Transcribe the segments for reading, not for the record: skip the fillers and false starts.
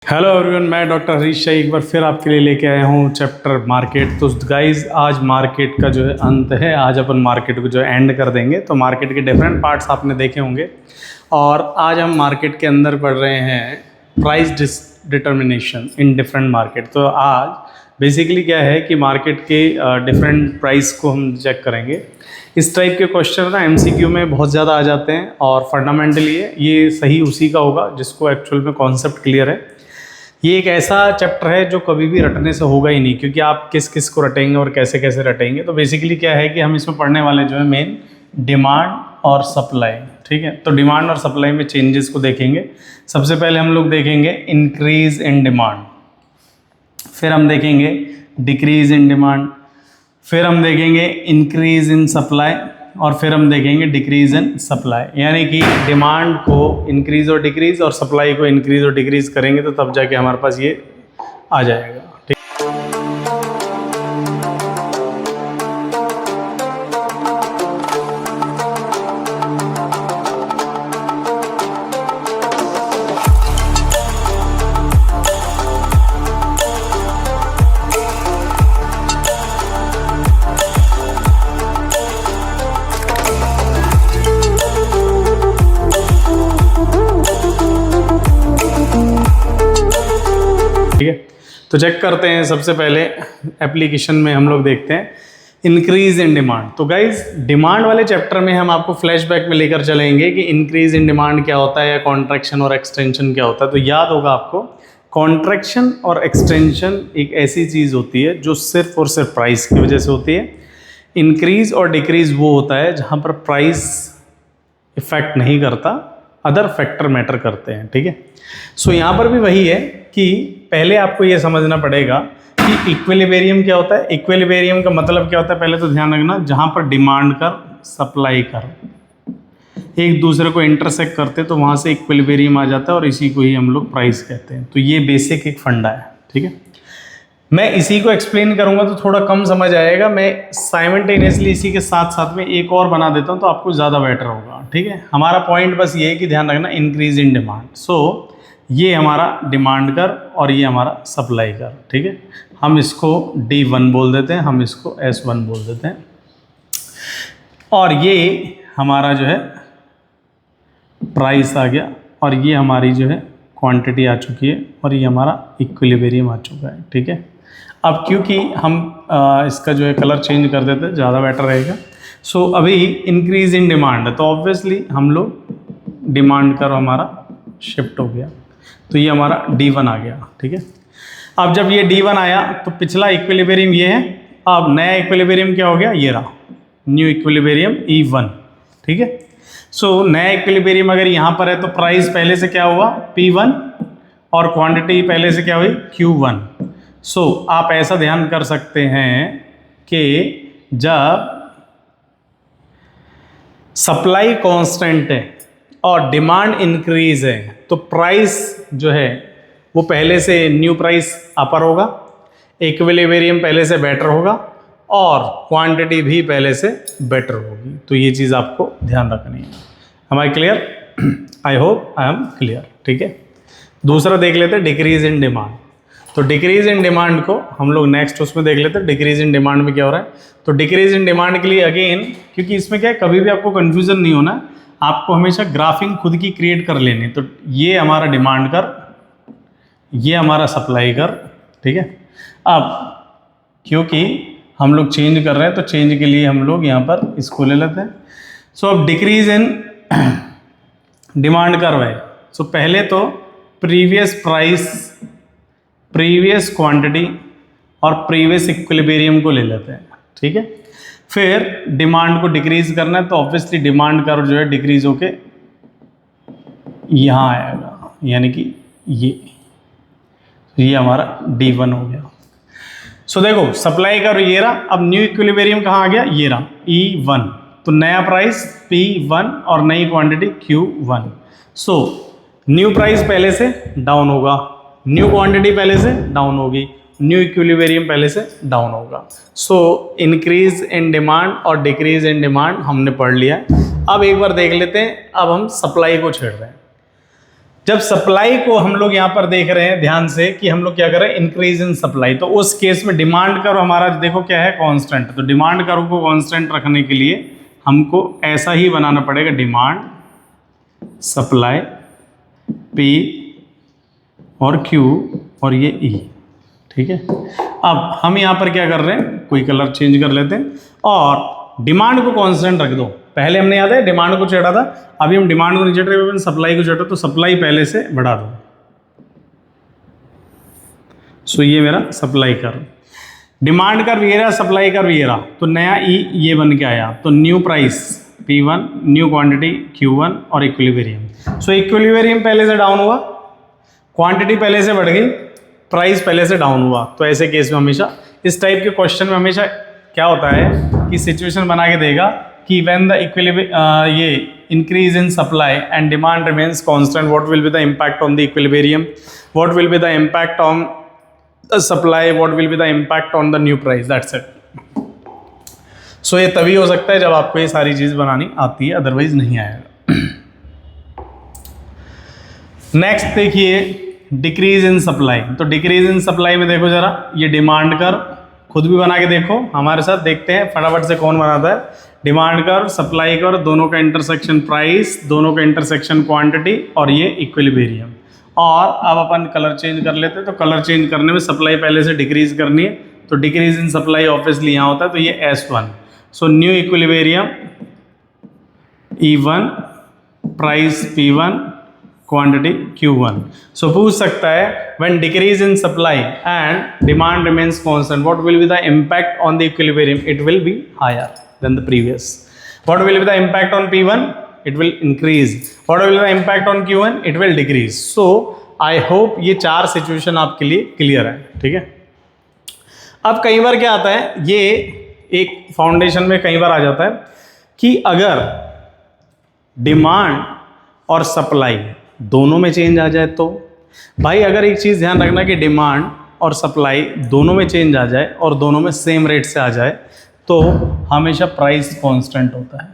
Hello everyone, मैं doctor Harish शाही एक बार फिर आपके लिए लेके आया हूँ चैप्टर मार्केट। तो गाइज आज मार्केट का जो है अंत है, आज अपन मार्केट को जो एंड कर देंगे। तो मार्केट के डिफरेंट पार्ट्स आपने देखे होंगे और आज हम मार्केट के अंदर पढ़ रहे हैं price determination in different market. तो आज बेसिकली क्या है कि मार्केट के डिफरेंट प्राइस को हम चेक करेंगे। इस टाइप के क्वेश्चन ना एमसीक्यू में बहुत ज़्यादा आ जाते हैं और फंडामेंटली ये सही उसी का होगा जिसको एक्चुअल में कॉन्सेप्ट क्लियर है। ये एक ऐसा चैप्टर है जो कभी भी रटने से होगा ही नहीं, क्योंकि आप किस किस को रटेंगे और कैसे कैसे रटेंगे। तो बेसिकली क्या है कि हम इसमें पढ़ने वाले जो है मेन डिमांड और सप्लाई। ठीक है, तो डिमांड और सप्लाई में चेंजेस को देखेंगे। सबसे पहले हम लोग देखेंगे इंक्रीज इन डिमांड, फिर हम देखेंगे डिक्रीज इन डिमांड, फिर हम देखेंगे इंक्रीज इन सप्लाई और फिर हम देखेंगे डिक्रीज इन सप्लाई। यानी कि डिमांड को इंक्रीज और डिक्रीज और सप्लाई को इंक्रीज और डिक्रीज करेंगे तो तब जाके हमारे पास ये आ जाएगा। ठीक, ठीक है। तो चेक करते हैं। सबसे पहले एप्लीकेशन में हम लोग देखते हैं इंक्रीज इन डिमांड। तो गाइज डिमांड वाले चैप्टर में हम आपको फ्लैशबैक में लेकर चलेंगे कि इंक्रीज इन डिमांड क्या होता है या कॉन्ट्रैक्शन और एक्सटेंशन क्या होता है। तो याद होगा आपको, कॉन्ट्रैक्शन और एक्सटेंशन एक ऐसी चीज़ होती है जो सिर्फ और सिर्फ प्राइस की वजह से होती है। इंक्रीज और डिक्रीज वो होता है जहाँ पर प्राइस इफेक्ट नहीं करता, अदर फैक्टर मैटर करते हैं। ठीक है, सो यहाँ पर भी वही है कि पहले आपको ये समझना पड़ेगा कि इक्विलिब्रियम क्या होता है। इक्विलिब्रियम का मतलब क्या होता है, पहले तो ध्यान रखना, जहाँ पर डिमांड कर सप्लाई कर एक दूसरे को इंटरसेक्ट करते तो वहाँ से इक्विलिब्रियम आ जाता है और इसी को ही हम लोग प्राइस कहते हैं। तो ये बेसिक एक फंडा है। ठीक है, मैं इसी को एक्सप्लेन करूँगा तो थोड़ा कम समझ आएगा। मैं साइमल्टेनियसली इसी के साथ साथ में एक और बना देता हूँ तो आपको ज़्यादा बेटर होगा। ठीक है, हमारा पॉइंट बस ये है कि ध्यान रखना इंक्रीज इन डिमांड। सो ये हमारा डिमांड कर और ये हमारा सप्लाई कर। ठीक है, हम इसको D1 बोल देते हैं, हम इसको S1 बोल देते हैं। और ये हमारा जो है प्राइस आ गया और ये हमारी जो है क्वांटिटी आ चुकी है और ये हमारा इक्विलिब्रियम आ चुका है। ठीक है, अब क्योंकि हम इसका जो है कलर चेंज कर देते हैं ज़्यादा बेटर रहेगा। सो अभी इंक्रीज इन डिमांड है तो ऑब्वियसली हम लोग डिमांड कर हमारा शिफ्ट हो गया, तो ये हमारा D1 आ गया। ठीक है, अब जब ये D1 आया तो पिछला इक्विलिब्रियम ये है, अब नया इक्विलिब्रियम क्या हो गया, ये रहा न्यू इक्विलिब्रियम E1। ठीक है, सो नया इक्विलिब्रियम अगर यहाँ पर है तो प्राइस पहले से क्या हुआ P1 और क्वांटिटी पहले से क्या हुई Q1। सो आप ऐसा ध्यान कर सकते हैं कि जब सप्लाई कांस्टेंट है और डिमांड इंक्रीज है तो प्राइस जो है वो पहले से न्यू प्राइस अपर होगा, इक्विलिब्रियम पहले से बेटर होगा और क्वांटिटी भी पहले से बेटर होगी। तो ये चीज़ आपको ध्यान रखनी है। Am I clear? I hope I am clear. ठीक है, दूसरा देख लेते हैं डिक्रीज इन डिमांड। तो डिक्रीज इन डिमांड को हम लोग नेक्स्ट उसमें देख लेते हैं डिक्रीज इन डिमांड में क्या हो रहा है। तो डिक्रीज इन डिमांड के लिए अगेन, क्योंकि इसमें क्या है कभी भी आपको कन्फ्यूजन नहीं होना, आपको हमेशा ग्राफिंग खुद की क्रिएट कर लेनी। तो ये हमारा डिमांड कर, ये हमारा सप्लाई कर। ठीक है, अब क्योंकि हम लोग चेंज कर रहे हैं तो चेंज के लिए हम लोग यहाँ पर इसको ले लेते हैं। सो अब डिक्रीज इन डिमांड कर रहे, सो पहले तो प्रीवियस प्राइस, प्रीवियस क्वांटिटी और प्रीवियस इक्विलिब्रियम को ले लेते हैं। ठीक है, फिर डिमांड को डिक्रीज करना है तो ऑब्वियसली डिमांड कर्व जो है डिक्रीज होके यहाँ आएगा, यानी कि ये हमारा D1 हो गया। सो देखो सप्लाई कर्व ये रहा, अब न्यू इक्विलिब्रियम कहाँ आ गया, ये रहा E1। तो नया प्राइस P1 और नई quantity Q1। So new price पहले से डाउन होगा, न्यू क्वांटिटी पहले से डाउन होगी, न्यू इक्विलिब्रियम पहले से डाउन होगा। सो इंक्रीज इन डिमांड और डिक्रीज इन डिमांड हमने पढ़ लिया है। अब एक बार देख लेते हैं, अब हम सप्लाई को छेड़ रहे हैं। जब सप्लाई को हम लोग यहाँ पर देख रहे हैं ध्यान से कि हम लोग क्या कर रहे हैं, इंक्रीज इन सप्लाई, तो उस केस में डिमांड कर्व हमारा देखो क्या है, कांस्टेंट। तो डिमांड कर्व को कांस्टेंट रखने के लिए हमको ऐसा ही बनाना पड़ेगा, डिमांड सप्लाई P और Q और ये E, ठीक है। अब हम यहाँ पर क्या कर रहे हैं, कोई कलर चेंज कर लेते हैं और डिमांड को कांस्टेंट रख दो। पहले हमने याद है डिमांड को चढ़ा था, अभी हम डिमांड को नहीं चढ़ रहे, सप्लाई को चढ़ा, तो सप्लाई पहले से बढ़ा दो। सो ये मेरा सप्लाई कर्व, डिमांड कर्व ये रहा, सप्लाई कर्व ये रहा, तो नया E ये बन के आया। तो new price P1, new quantity Q1 और इक्विलिब्रियम। सो इक्विलिब्रियम पहले से डाउन हुआ, क्वांटिटी पहले से बढ़ गई, प्राइस पहले से डाउन हुआ। तो ऐसे केस में हमेशा इस टाइप के क्वेश्चन में हमेशा क्या होता है कि सिचुएशन बना के देगा कि व्हेन द इक्विलिब्रियम ये increase in supply and demand remains constant, what will be the impact on the equilibrium, what will be the impact on the supply, what will be the impact on the new price, that's it. So ये तभी हो सकता है जब आपको ये सारी चीज बनानी आती है, अदरवाइज नहीं आएगा। नेक्स्ट देखिए डिक्रीज इन सप्लाई। तो डिक्रीज इन सप्लाई में देखो जरा, ये डिमांड कर्व खुद भी बना के देखो हमारे साथ, देखते हैं फटाफट से कौन बनाता है। डिमांड कर्व, सप्लाई कर्व, दोनों का इंटरसेक्शन प्राइस, दोनों का इंटरसेक्शन क्वांटिटी और ये इक्विलिब्रियम। और अब अपन कलर चेंज कर लेते हैं। तो कलर चेंज करने में सप्लाई पहले से डिक्रीज करनी है, तो डिक्रीज इन सप्लाई ऑब्वियसली यहाँ होता है, तो ये S1। So new equilibrium E1, price P1, quantity Q1। So पूछ सकता है when decrease in supply and demand remains constant, what will be the impact on the equilibrium, it will be higher than the previous. What will be the impact on P1, it will increase, what will be the impact on Q1, it will decrease। so I hope ये चार situation आपके लिए clear है, ठीक है। अब कई बार क्या आता है, ये एक फाउंडेशन में कई बार आ जाता है कि अगर डिमांड और सप्लाई दोनों में चेंज आ जाए, तो भाई अगर एक चीज़ ध्यान रखना कि डिमांड और सप्लाई दोनों में चेंज आ जाए और दोनों में सेम रेट से आ जाए, तो हमेशा प्राइस कांस्टेंट होता है,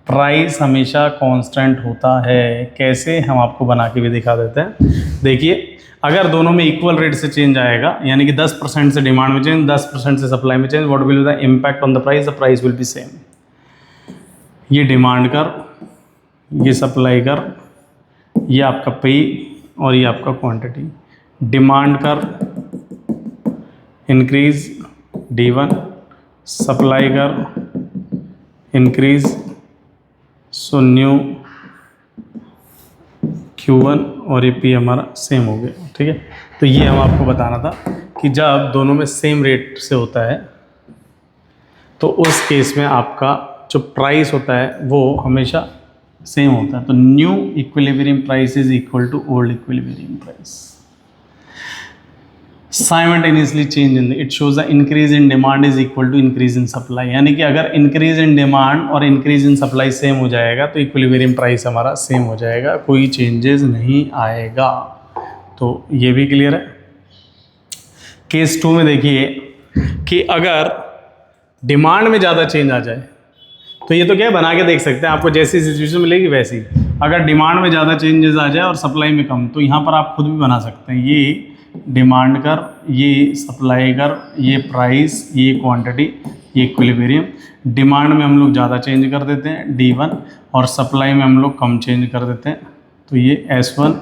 प्राइस हमेशा कांस्टेंट होता है। कैसे, हम आपको बना के भी दिखा देते हैं। देखिए अगर दोनों में इक्वल रेट से चेंज आएगा, यानी कि 10% से डिमांड में चेंज, 10% से सप्लाई में change, what will be the impact on the price will be same. ये डिमांड कर, ये सप्लाई कर, ये आपका P और ये आपका क्वांटिटी। डिमांड कर इंक्रीज D1, सप्लाई कर इंक्रीज, सो न्यू Q1 और ये P हमारा सेम हो गया, ठीक है। तो ये हम आपको बताना था कि जब दोनों में सेम रेट से होता है तो उस केस में आपका जो प्राइस होता है वो हमेशा सेम होता है। तो new equilibrium price is equal to old equilibrium price. Simultaneously change in it shows the increase in demand is equal to increase in supply, यानी कि अगर इंक्रीज इन डिमांड और इंक्रीज इन सप्लाई सेम हो जाएगा तो equilibrium price हमारा same हो जाएगा, कोई चेंजेस नहीं आएगा। तो ये भी क्लियर है। केस 2 में देखिए कि अगर डिमांड में ज़्यादा चेंज आ जाए, तो ये तो क्या है, बना के देख सकते हैं, आपको जैसी सिचुएशन मिलेगी वैसी। अगर डिमांड में ज़्यादा चेंजेस आ जाए और सप्लाई में कम, तो यहाँ पर आप खुद भी बना सकते हैं। ये डिमांड कर, ये सप्लाई कर, ये प्राइस, ये क्वांटिटी, ये इक्विलिब्रियम। डिमांड में हम लोग ज़्यादा चेंज कर देते हैं D1 और सप्लाई में हम लोग कम चेंज कर देते हैं, तो ये S1।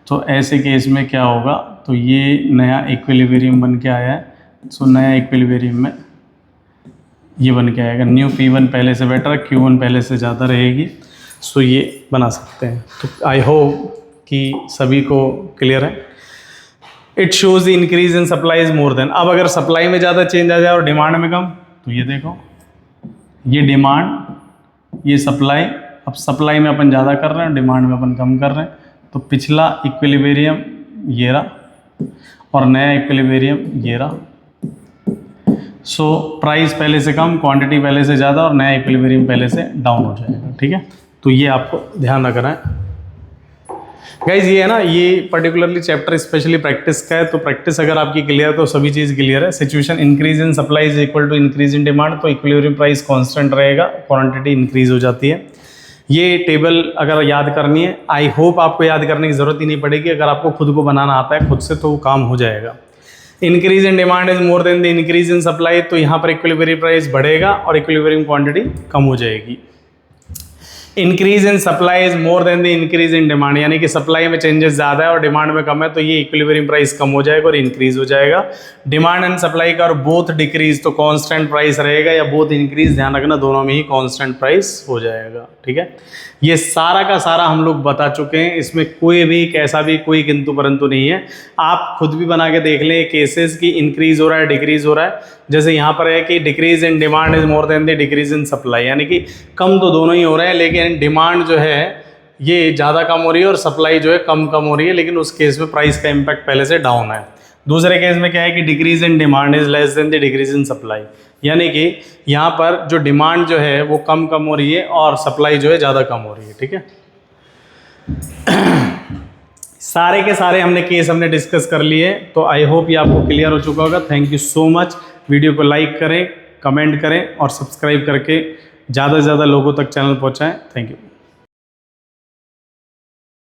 तो ऐसे केस में क्या होगा, तो ये नया इक्विलिब्रियम बन के आया है। सो नया इक्विलिब्रियम में ये बन के आएगा, न्यू P1 पहले से बेटर, Q1 पहले से ज़्यादा रहेगी। सो ये बना सकते हैं। तो आई होप कि सभी को क्लियर है। It shows the increase in supply is more than. अब अगर सप्लाई में ज़्यादा चेंज आ जाए और डिमांड में कम, तो ये देखो, ये डिमांड, ये सप्लाई। अब सप्लाई में अपन ज़्यादा कर रहे हैं, डिमांड में अपन कम कर रहे हैं, तो पिछला इक्विलिब्रियम ये रहा और नया इक्विलिब्रियम ये रहा। सो प्राइस पहले से कम, क्वांटिटी पहले से ज़्यादा और नया इक्विलिब्रियम पहले से डाउन हो जाएगा, ठीक है। तो ये आपको ध्यान रखना है गाइज। ये है ना, ये पर्टिकुलरली चैप्टर स्पेशली प्रैक्टिस का है, तो प्रैक्टिस अगर आपकी क्लियर है तो सभी चीज़ क्लियर है। Situation increase in supply is equal to increase in demand, तो इक्विलिब्रियम प्राइस कांस्टेंट रहेगा, क्वांटिटी इंक्रीज हो जाती है। ये टेबल अगर याद करनी है, आई होप आपको याद करने की ज़रूरत ही नहीं पड़ेगी, अगर आपको खुद को बनाना आता है खुद से तो वो काम हो जाएगा। Increase in demand is more than the increase in supply, तो यहाँ पर इक्विलिब्रियम प्राइस बढ़ेगा और इक्विलिब्रियम क्वांटिटी कम हो जाएगी। Increase in supply is more than the increase in demand, यानी कि सप्लाई में चेंजेस ज़्यादा है और डिमांड में कम है, तो ये इक्विलिब्रियम प्राइस कम हो जाएगा और इंक्रीज हो जाएगा। डिमांड एंड सप्लाई का और बोथ डिक्रीज तो कांस्टेंट प्राइस रहेगा, या बोथ इंक्रीज, ध्यान रखना दोनों में ही कांस्टेंट प्राइस हो जाएगा। ठीक है, ये सारा का सारा हम लोग बता चुके हैं, इसमें कोई भी कैसा भी कोई किंतु परंतु नहीं है। आप खुद भी बना के देख लें केसेस की इंक्रीज हो रहा है डिक्रीज हो रहा है, जैसे यहाँ पर है कि decrease in demand is more than the decrease in supply, यानी कि कम तो दोनों ही हो रहे हैं, लेकिन डिमांड जो है ये ज़्यादा कम हो रही है और सप्लाई जो है कम हो रही है, लेकिन उस केस में प्राइस का इम्पैक्ट पहले से डाउन है। दूसरे केस में क्या है कि decrease in demand is less than the decrease in supply, यानी कि यहाँ पर जो डिमांड जो है वो कम हो रही है और सप्लाई जो है ज़्यादा कम हो रही है। ठीक है, सारे के सारे हमने डिस्कस कर लिए, तो आई होप ये आपको क्लियर हो चुका होगा। Thank you so much. Video को लाइक करें, कमेंट करें और सब्सक्राइब करके ज़्यादा से ज़्यादा लोगों तक चैनल पहुँचाएँ। Thank you.